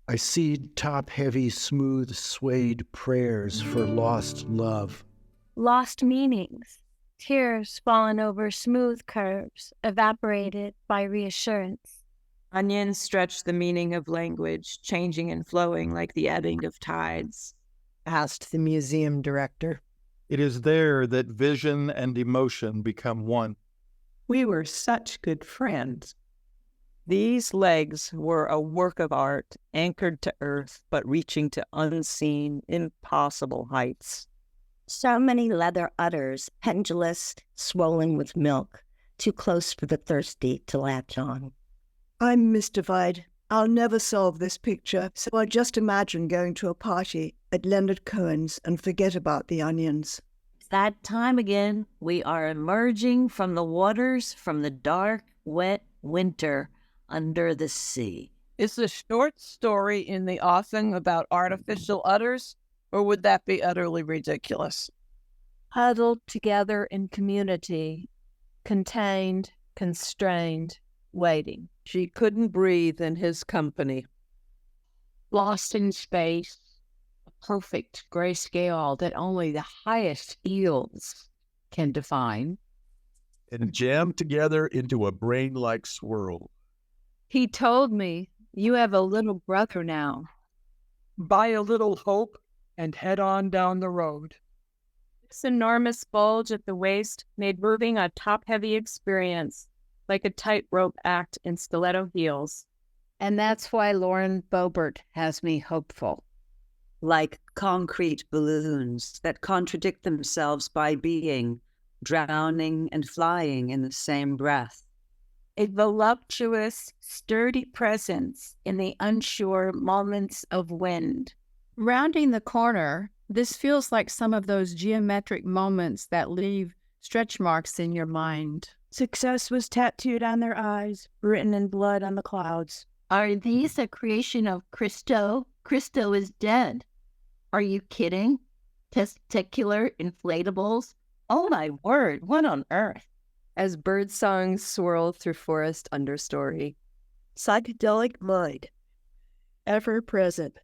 I see top-heavy, smooth, suede prayers for lost love. Lost meanings, tears fallen over smooth curves, evaporated by reassurance. Onions stretch the meaning of language, changing and flowing like the ebbing of tides. Asked the museum director. It is there that vision and emotion become one. We were such good friends. These legs were a work of art, anchored to earth, but reaching to unseen, impossible heights. So many leather udders, pendulous, swollen with milk, too close for the thirsty to latch on. I'm mystified. I'll never solve this picture, so I just imagine going to a party at Leonard Cohen's and forget about the onions. It's that time again. We are emerging from the waters, from the dark, wet winter under the sea. Is the short story in the offing about artificial udders, or would that be utterly ridiculous? Huddled together in community, contained, constrained, waiting. She couldn't breathe in his company. Lost in space, a perfect grayscale that only the highest eels can define. And jammed together into a brain-like swirl. He told me, you have a little brother now. Buy a little hope and head on down the road. This enormous bulge at the waist made moving a top-heavy experience, like a tightrope act in stiletto heels. And that's why Lauren Boebert has me hopeful. Like concrete balloons that contradict themselves by being, drowning and flying in the same breath. A voluptuous, sturdy presence in the unsure moments of wind. Rounding the corner, this feels like some of those geometric moments that leave stretch marks in your mind. Success was tattooed on their eyes, written in blood on the clouds. Are these a creation of Christo? Christo is dead. Are you kidding? Testicular inflatables? Oh my word, what on earth? As bird songs swirled through forest understory. Psychedelic mind, ever present.